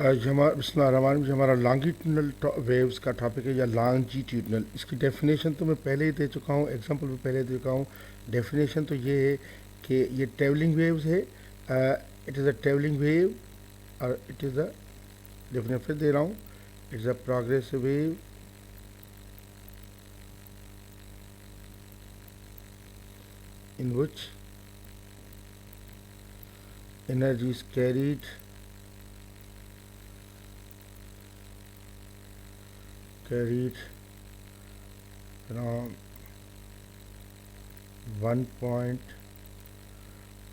आज हमारा longitudinal waves का टॉपिक है, या लॉन्जिट्यूडनल। इसकी डेफिनेशन तो मैं पहले ही दे चुका हूँ, एग्जांपल भी पहले दे चुका हूँ। डेफिनेशन तो ये है कि ये ट्रेवलिंग वेव्स है। It is a travelling wave, और इट इज़ अ, डेफिनेशन फिर दे रहा हूँ, it is a progressive wave in which energy is carried from one point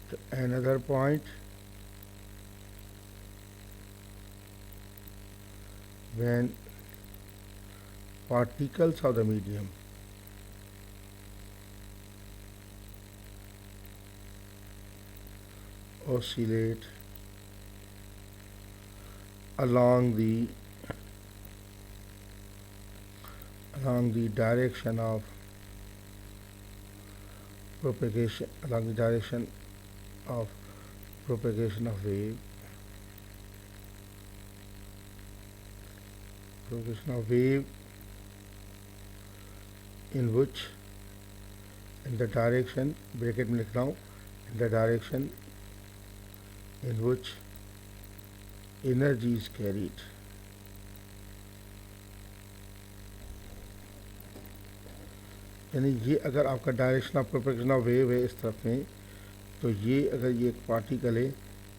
to another point when particles of the medium oscillate along the direction of propagation, along the direction of propagation of wave, in which, in the direction, bracket में लिख रहा हूँ, in the direction in which energy is carried. यानी ये अगर आपका direction of propagation of wave है इस तरफ में, तो ये अगर ये एक पार्टिकल है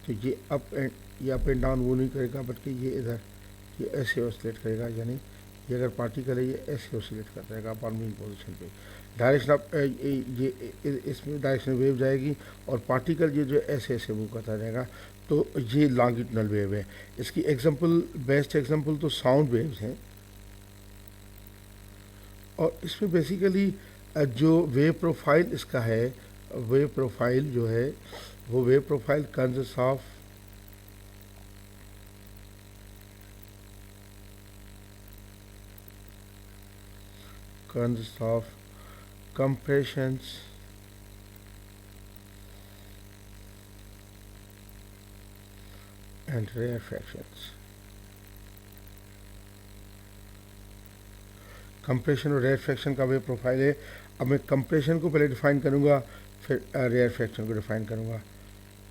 तो ये अप एंड डाउन वो नहीं करेगा, बल्कि ये इधर ये ऐसे ऑसिलेट करेगा। यानी ये अगर पार्टिकल है ये ऐसे ऑसिलेट करता रहेगा अपर मूविंग पोजीशन पे। डायरेक्शन ऑफ ये इसमें डायरेक्शन वेव जाएगी, और पार्टिकल ये जो ऐसे ऐसे मूव करता रहेगा। तो ये लॉन्गिट्यूडनल वेव है। इसकी एग्जांपल, बेस्ट एग्जांपल तो साउंड वेव्स हैं। और इसमें बेसिकली जो वेव प्रोफाइल इसका है, वेव प्रोफाइल जो है वो wave profile consists of compressions and rarefactions। Compression और रेयरफेक्शन का वेव प्रोफाइल है। अब मैं कंप्रेशन को पहले डिफाइन करूँगा, फिर रेयरफेक्शन को डिफाइन करूँगा।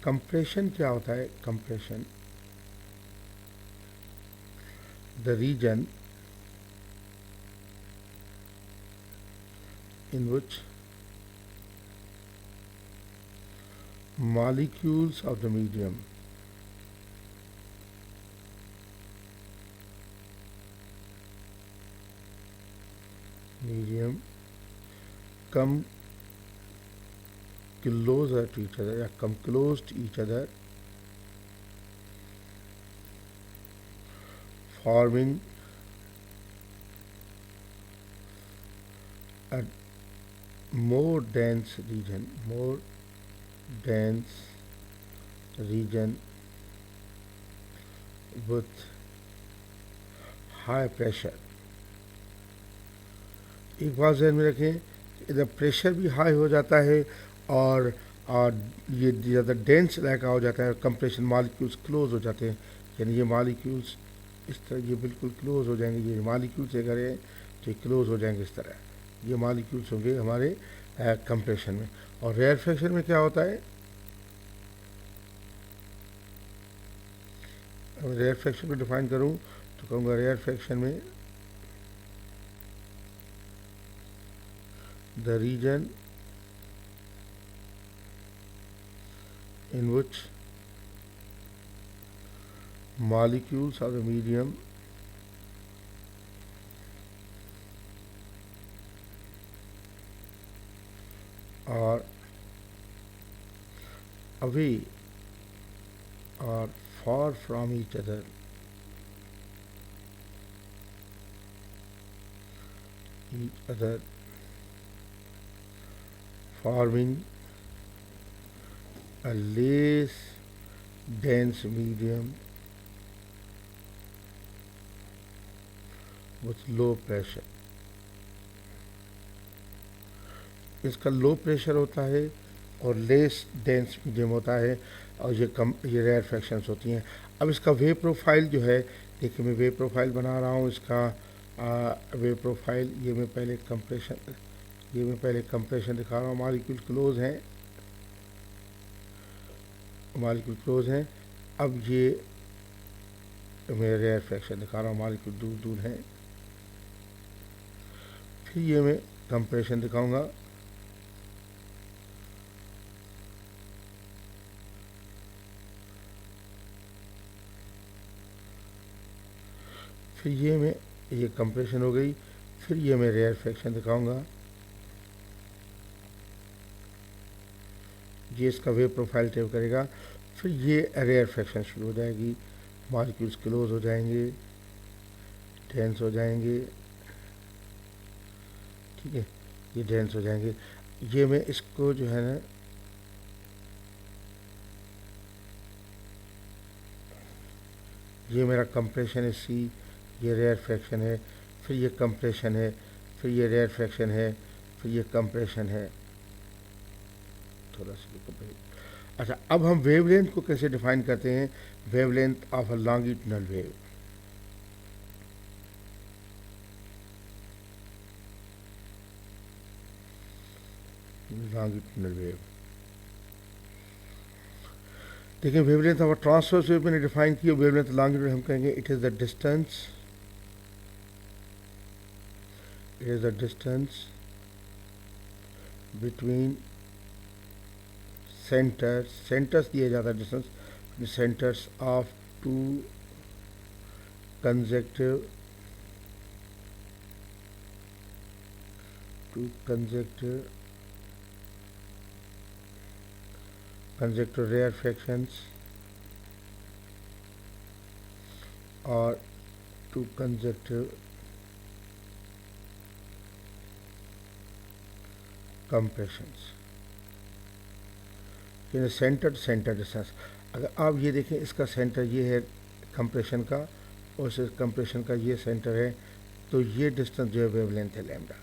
कंप्रेशन क्या होता है? Compression, the region in which molecules of the medium come closer to each other, या come close to each other, forming a more dense region with high pressure। एक बात ध्यान में रखें, इधर प्रेशर भी हाई हो जाता है, और ये ज़्यादा डेंस इलाका हो जाता है। कंप्रेशन, मॉलिक्यूल्स क्लोज हो जाते हैं। यानी ये मॉलिक्यूल्स इस तरह ये बिल्कुल क्लोज हो जाएंगे। ये मॉलिक्यूल्स अगर है तो क्लोज हो जाएंगे इस तरह। ये मॉलिक्यूल्स होंगे हमारे कंप्रेशन में। और रेयरफेक्शन में क्या होता है? रेयरफेक्शन को डिफाइन करूँ तो कहूँगा रेयरफेक्शन में the region in which molecules of the medium are away or far from each other, forming a less dense medium with low pressure। इसका लो प्रेशर होता है और लेस डेंस मीडियम होता है। और ये रेयर फ्रैक्शंस होती हैं। अब इसका वेव प्रोफाइल जो है, देखिए मैं वेव प्रोफाइल बना रहा हूँ इसका। वेव प्रोफाइल ये मैं पहले कंप्रेशन दिखा रहा हूँ। मॉलिक्यूल क्लोज हैं। अब ये मैं रेयर फ्रैक्शन दिखा रहा हूँ, मॉलिक्यूल दूर दूर हैं। फिर ये मैं कंप्रेशन दिखाऊंगा। फिर ये कंप्रेशन हो गई। फिर ये मैं रेयर फ्रैक्शन दिखाऊंगा। ये इसका वेव प्रोफाइल टेप करेगा। फिर ये रेयर फ्रैक्शन शुरू हो जाएगी, मॉलिक्यूल्स क्लोज हो जाएंगे, डेंस हो जाएंगे। ठीक है, ये डेंस हो जाएंगे। ये मैं इसको जो है ना, ये मेरा कंप्रेशन है सी, ये रेयर फ्रैक्शन है। फिर ये कंप्रेशन है, फिर ये रेयर फ्रैक्शन है, फिर ये कंप्रेशन है। थोड़ा सा अच्छा, अब हम वेवलेंथ को कैसे डिफाइन करते हैं? Wavelength of a longitudinal wave. Longitudinal wave, देखिए वेवलेंथ ऑफ ट्रांसवर्स वेव मैंने डिफाइन किया। वेवलेंथ लॉन्गिट्यूड हम कहेंगे it is the distance between centres दिया जाता है distance, centres of two consecutive rare fractions or two consecutive compressions in a center to center distance। अगर आप ये देखें, इसका सेंटर ये है कंप्रेशन का, और इस कंप्रेशन का ये सेंटर है, तो ये डिस्टेंस जो है वेवलेंथ है लैम्डा।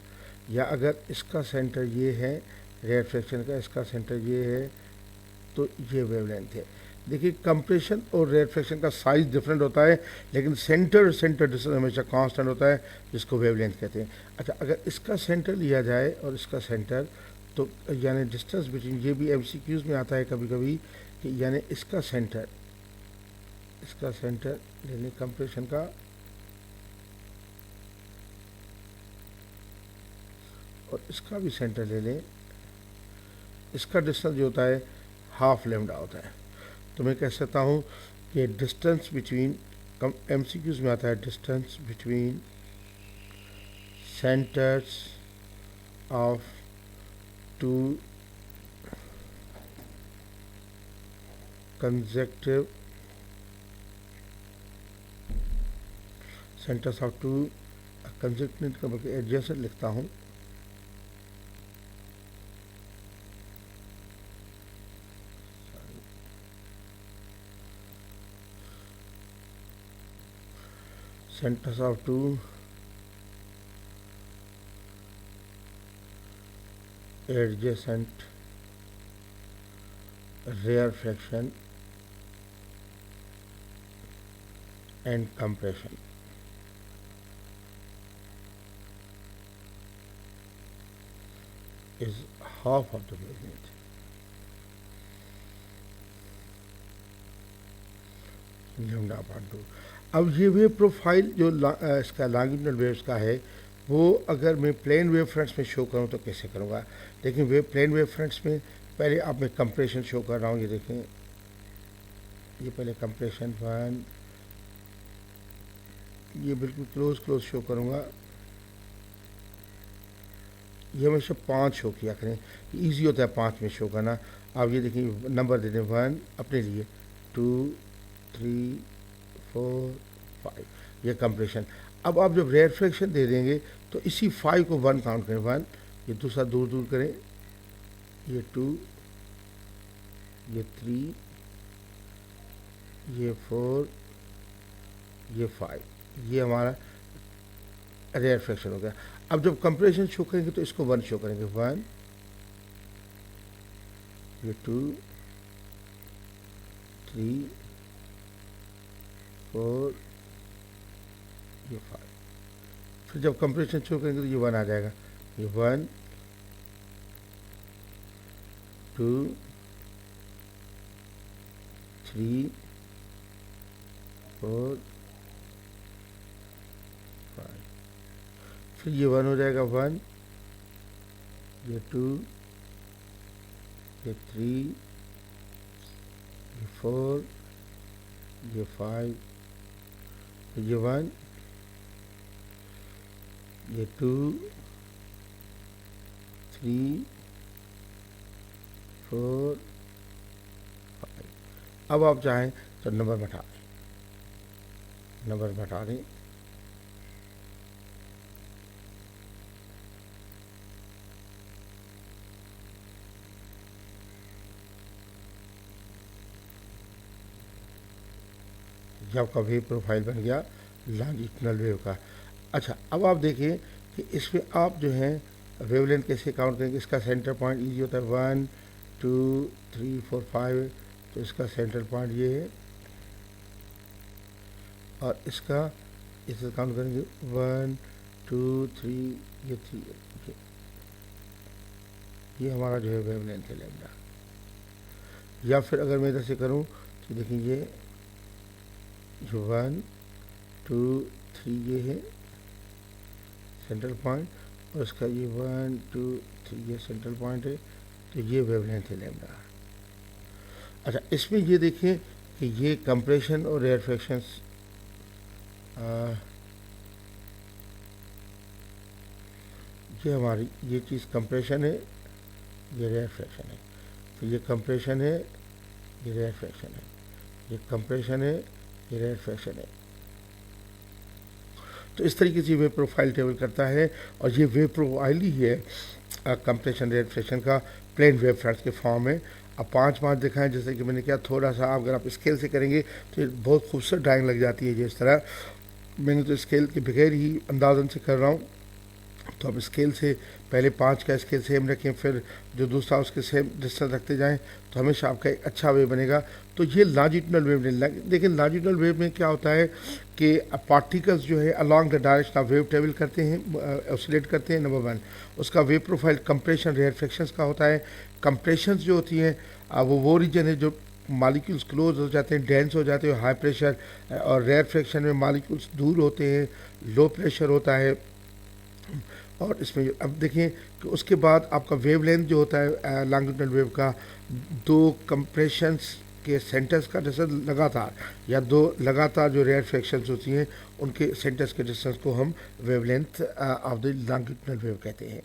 या अगर इसका सेंटर ये है रेयर फ्रैक्शन का, इसका सेंटर ये है, तो ये वेवलेंथ है। देखिए कंप्रेशन और रेयर फ्रैक्शन का साइज डिफरेंट होता है, लेकिन सेंटर डिस्टेंस हमेशा कांस्टेंट होता है, जिसको वेवलेंथ कहते हैं। अच्छा, अगर इसका सेंटर लिया जाए और इसका सेंटर, तो यानी डिस्टेंस बिटवीन, ये भी एमसीक्यूज में आता है कभी कभी, कि यानी इसका सेंटर यानी कंप्रेशन का, और इसका भी सेंटर ले लें, इसका डिस्टेंस जो होता है हाफ लैम्डा होता है। तो मैं कह सकता हूँ कि डिस्टेंस बिटवीन, एमसीक्यूज में आता है, distance between centres of two consecutive centres of two consecutive का बल्कि एडजेसेंट लिखता हूँ, centers of two adjacent rare fraction and compression is half of the wavelength। Lambda upon 2। अब ये वेव प्रोफाइल जो इसका लॉन्गिट्यूडनल वेव्स का है, वो अगर मैं प्लेन वेव फ्रंट्स में शो करूँ तो कैसे करूँगा? देखिए प्लेन वेव फ्रंट्स में पहले आप मैं कंप्रेशन शो कर रहा हूँ। ये देखें, ये पहले कंप्रेशन 1, ये बिल्कुल क्लोज शो करूँगा। ये हमेशा 5 शो किया करें, ईजी होता है 5 में शो करना। आप ये देखिए नंबर दे दें 1 अपने लिए, 2, 3, 4, 5, ये कंप्रेशन। अब आप जब रेयर फ्रैक्शन दे देंगे तो इसी 5 को 1 काउंट करें, 1, ये दूसरा दूर करें, ये 2, ये 3, ये 4, ये 5, ये हमारा रेयर फ्रैक्शन हो गया। अब जब कंप्रेशन शो करेंगे तो इसको 1 शो करेंगे, 1, ये 2, 3 4 ये 5। फिर जब कंप्रेशन शुरू करेंगे तो ये 1 आ जाएगा, ये 1 2 3 4 5। फिर ये 1 हो जाएगा, 1 ये 2 ये 3 ये 4 ये 5, ये 1 ये 2 3 4 5। अब आप चाहें तो नंबर घटा दें, नंबर घटा दें। ये आपका वेव प्रोफाइल बन गया लॉन्जिट्यूडनल वेव का। अच्छा, अब आप देखिए कि इसमें आप जो है वेवलेंथ कैसे काउंट करेंगे। इसका सेंटर पॉइंट इजी होता है, 1 2 3 4 5, तो इसका सेंटर पॉइंट ये है, और इसका इसे काउंट करेंगे 1 2 3 ये 3 ओके। ये हमारा जो है वेवलेंथ है लैम्डा। या फिर अगर मैं इधर से करूँ तो देखिए ये 1 2 3 ये है सेंट्रल पॉइंट, और इसका ये 1 2 3 ये सेंट्रल पॉइंट है, तो ये वेवलेंथ है लैम्डा। अच्छा, इसमें ये देखिए कि ये कंप्रेशन और रेयरफेक्शंस, ये हमारी ये चीज़ कंप्रेशन है, ये रेयरफेक्शन है, तो ये कंप्रेशन है, ये रेयरफेक्शन है, ये कंप्रेशन है, ये रेयरफेक्शन है। तो इस तरीके से वेव प्रोफाइल टेबल करता है, और ये वेव प्रोफाइल ही है कंप्रेशन रेयरफेक्शन का प्लेन वेव फ्रंट्स के फॉर्म में। अब 5 दिखाएं, जैसे कि मैंने किया, थोड़ा सा अगर आप स्केल से करेंगे तो ये बहुत खूबसूरत ड्राइंग लग जाती है। जिस तरह मैंने तो स्केल के बगैर ही अंदाजन से कर रहा हूँ, तो अब स्केल से पहले 5 का स्केल सेम रखें, फिर जो दूसरा उसके सेम डिस्टेंस रखते जाएं, तो हमेशा आपका एक अच्छा वेव बनेगा। तो ये लॉन्जिट्यूडनल वेव नहीं, लेकिन लॉन्जिट्यूडनल वेव में क्या होता है कि पार्टिकल्स जो है along the direction of wave travel करते हैं, ऑसिलेट करते हैं, नंबर 1। उसका वेव प्रोफाइल कंप्रेशन रेयरफेक्शंस का होता है। कंप्रेशंस जो होती हैं वो रीजन है जो मालिक्यूल्स क्लोज हो जाते हैं, डेंस हो जाते हैं, हाई प्रेशर, और रेयरफेक्शन में मालिक्यूल्स दूर होते हैं, लो प्रेशर होता है। और इसमें अब देखें कि उसके बाद आपका वेवलेंथ जो होता है लॉन्जिट्यूडनल वेव का, 2 कंप्रेशंस के सेंटर्स का डिस्टेंस लगातार, या 2 लगातार जो रेयरफेक्शंस होती हैं उनके सेंटर्स के डिस्टेंस को हम wavelength of the longitudinal wave कहते हैं।